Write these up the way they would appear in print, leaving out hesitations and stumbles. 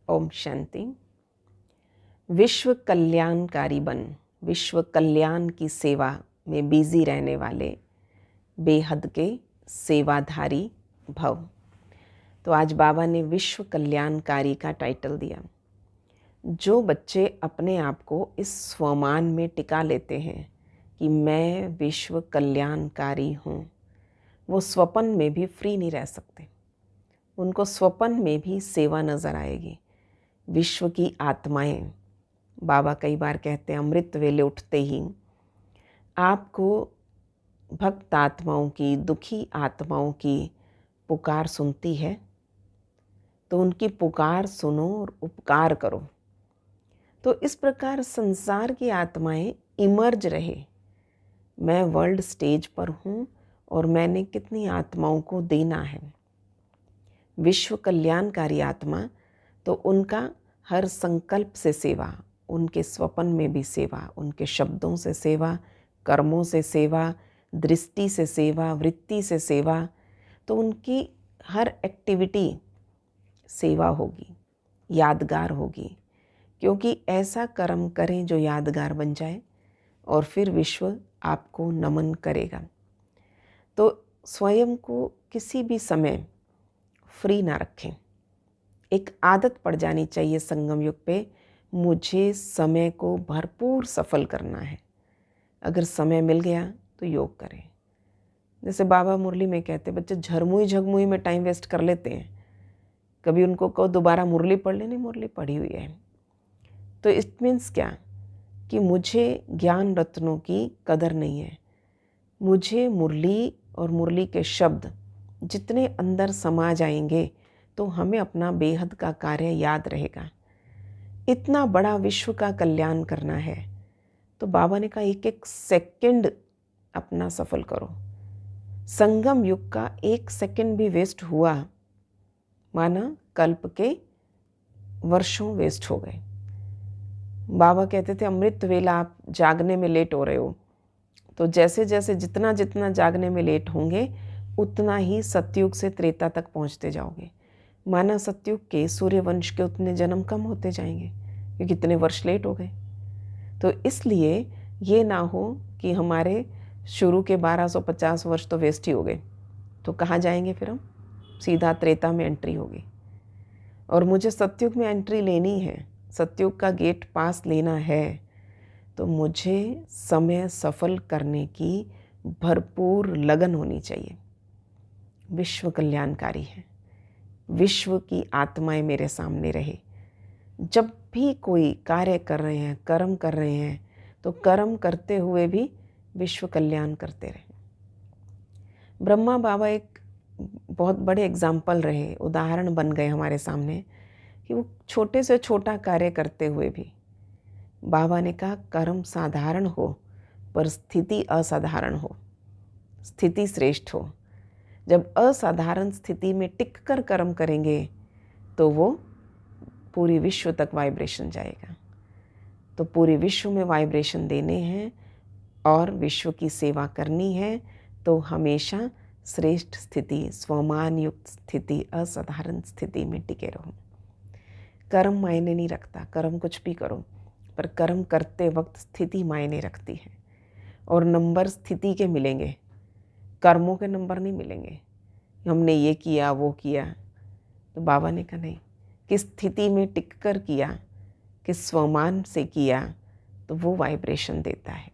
ओम शांति। विश्व कल्याणकारी बन, विश्व कल्याण की सेवा में बिजी रहने वाले बेहद के सेवाधारी भव। तो आज बाबा ने विश्व कल्याणकारी का टाइटल दिया। जो बच्चे अपने आप को इस स्वमान में टिका लेते हैं कि मैं विश्व कल्याणकारी हूँ, वो स्वपन में भी फ्री नहीं रह सकते। उनको स्वपन में भी सेवा नज़र आएगी। विश्व की आत्माएं, बाबा कई बार कहते हैं अमृत वेले उठते ही आपको भक्त आत्माओं की, दुखी आत्माओं की पुकार सुनती है, तो उनकी पुकार सुनो और उपकार करो। तो इस प्रकार संसार की आत्माएं इमर्ज रहे। मैं वर्ल्ड स्टेज पर हूँ और मैंने कितनी आत्माओं को देना है। विश्व कल्याणकारी आत्मा तो उनका हर संकल्प से सेवा, उनके स्वपन में भी सेवा, उनके शब्दों से सेवा, कर्मों से सेवा, दृष्टि से सेवा, वृत्ति से सेवा, तो उनकी हर एक्टिविटी सेवा होगी, यादगार होगी। क्योंकि ऐसा कर्म करें जो यादगार बन जाए और फिर विश्व आपको नमन करेगा। तो स्वयं को किसी भी समय फ्री ना रखें। एक आदत पड़ जानी चाहिए संगम युग पे, मुझे समय को भरपूर सफल करना है। अगर समय मिल गया तो योग करें। जैसे बाबा मुरली में कहते, बच्चे झरमुई झगमुई में टाइम वेस्ट कर लेते हैं। कभी उनको कहो दोबारा मुरली पढ़ लेनी, मुरली पढ़ी हुई है। तो इट मीन्स क्या कि मुझे ज्ञान रत्नों की कदर नहीं है। मुझे मुरली और मुरली के शब्द जितने अंदर समा जाएंगे तो हमें अपना बेहद का कार्य याद रहेगा। इतना बड़ा विश्व का कल्याण करना है तो बाबा ने कहा एक एक सेकंड अपना सफल करो। संगम युग का एक सेकंड भी वेस्ट हुआ माना कल्प के वर्षों वेस्ट हो गए। बाबा कहते थे अमृत वेला आप जागने में लेट हो रहे हो, तो जैसे जैसे जितना जितना जागने में लेट होंगे उतना ही सतयुग से त्रेता तक पहुंचते जाओगे। माना सतयुग के सूर्यवंश के उतने जन्म कम होते जाएंगे क्योंकि इतने वर्ष लेट हो गए। तो इसलिए ये ना हो कि हमारे शुरू के 1250 वर्ष तो वेस्ट ही हो गए, तो कहाँ जाएंगे फिर हम? सीधा त्रेता में एंट्री होगी। और मुझे सतयुग में एंट्री लेनी है, सतयुग का गेट पास लेना है, तो मुझे समय सफल करने की भरपूर लगन होनी चाहिए। विश्व कल्याणकारी है, विश्व की आत्माएं मेरे सामने रहे। जब भी कोई कार्य कर रहे हैं, कर्म कर रहे हैं, तो कर्म करते हुए भी विश्व कल्याण करते रहे। ब्रह्मा बाबा एक बहुत बड़े एग्जाम्पल रहे, उदाहरण बन गए हमारे सामने कि वो छोटे से छोटा कार्य करते हुए भी बाबा ने कहा कर्म साधारण हो पर स्थिति असाधारण हो, स्थिति श्रेष्ठ हो। जब असाधारण स्थिति में टिक कर कर्म करेंगे तो वो पूरी विश्व तक वाइब्रेशन जाएगा। तो पूरी विश्व में वाइब्रेशन देने हैं और विश्व की सेवा करनी है, तो हमेशा श्रेष्ठ स्थिति, स्वमान युक्त स्थिति, असाधारण स्थिति में टिके रहो। कर्म मायने नहीं रखता, कर्म कुछ भी करो, पर कर्म करते वक्त स्थिति मायने रखती है। और नंबर स्थिति के मिलेंगे, कर्मों के नंबर नहीं मिलेंगे। हमने ये किया वो किया, तो बाबा ने कहा नहीं, किस स्थिति में टिक कर किया, किस स्वमान से किया, तो वो वाइब्रेशन देता है।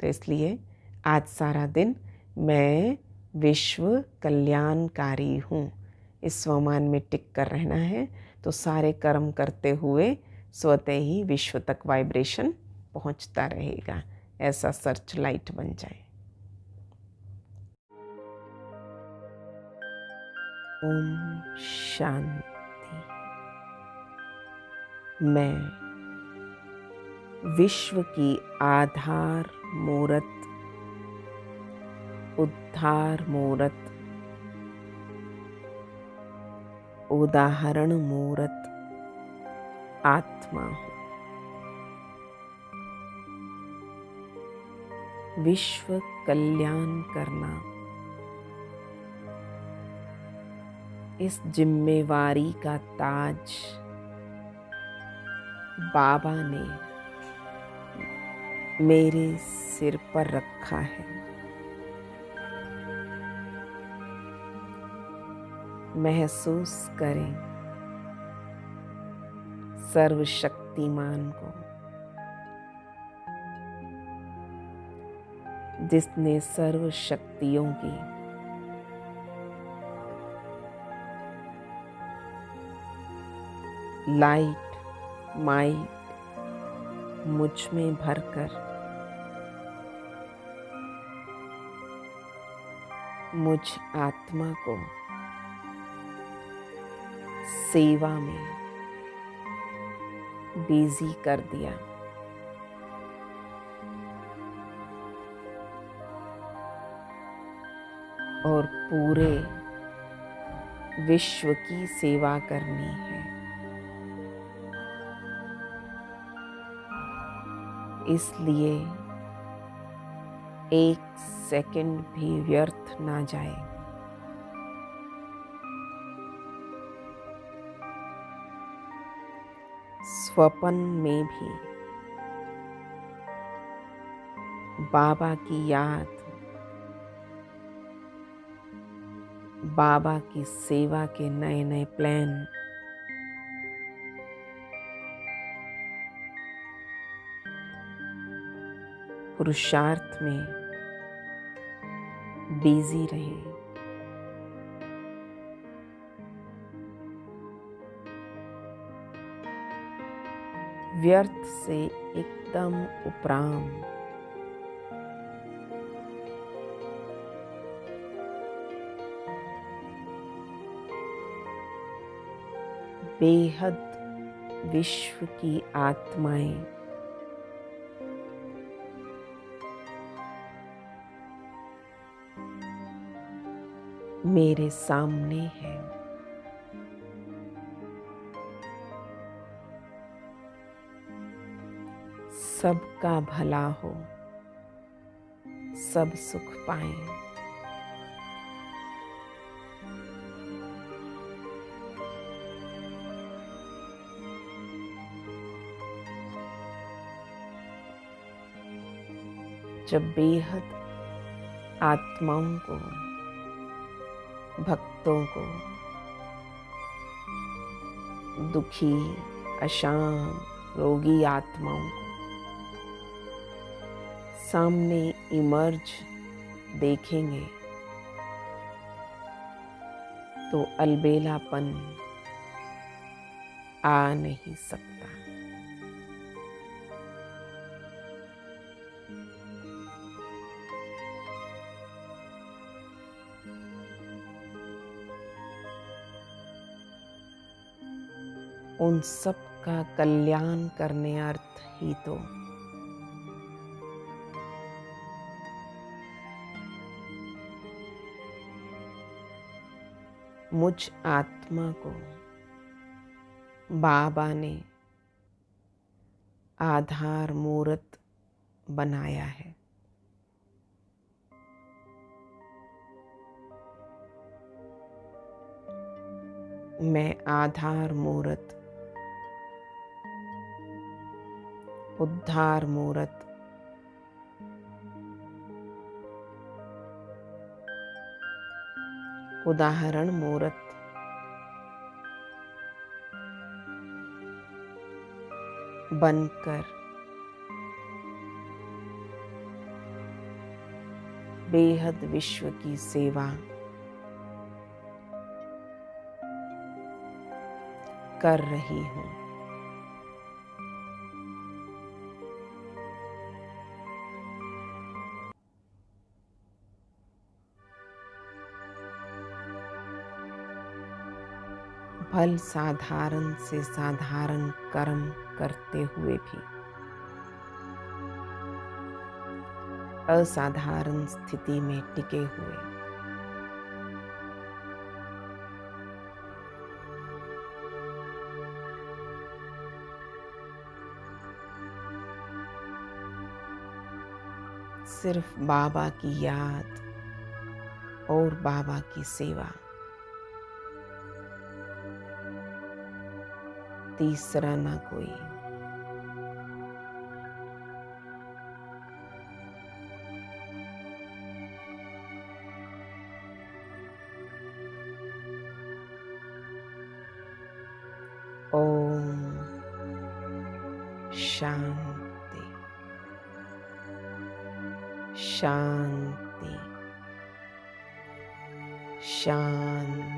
तो इसलिए आज सारा दिन मैं विश्व कल्याणकारी हूँ, इस स्वमान में टिक कर रहना है। तो सारे कर्म करते हुए स्वतः ही विश्व तक वाइब्रेशन पहुँचता रहेगा। ऐसा सर्च लाइट बन जाए। ओम शांति। मैं विश्व की आधार मूरत, उद्धार मूरत, उदाहरण मूरत आत्मा हूँ। विश्व कल्याण करना इस जिम्मेवारी का ताज बाबा ने मेरे सिर पर रखा है। महसूस करें सर्वशक्तिमान को, जिसने सर्व शक्तियों की लाइट माइट मुझ में भरकर मुझ आत्मा को सेवा में बिजी कर दिया। और पूरे विश्व की सेवा करनी है। इसलिए एक सेकंड भी व्यर्थ ना जाए। स्वप्न में भी बाबा की याद, बाबा की सेवा के नए नए प्लान, पुरुषार्थ में बिजी रहे। व्यर्थ से एकदम उपराम बेहद विश्व की आत्माएं मेरे सामने है। सबका भला हो, सब सुख पाएं। जब बेहद आत्माओं को, भक्तों को, दुखी, अशांत, रोगी आत्माओं को सामने इमर्ज देखेंगे तो अलबेलापन आ नहीं सकता। उन सब का कल्याण करने अर्थ ही तो मुझ आत्मा को बाबा ने आधार मूर्त बनाया है। मैं आधार मूर्त, उद्धार मूर्त, उदाहरण मूर्त, बनकर बेहद विश्व की सेवा कर रही हूँ। फल साधारण से साधारण कर्म करते हुए भी असाधारण स्थिति में टिके हुए सिर्फ बाबा की याद और बाबा की सेवा तीसरा ना कोई। ओम शांति शांति शांति।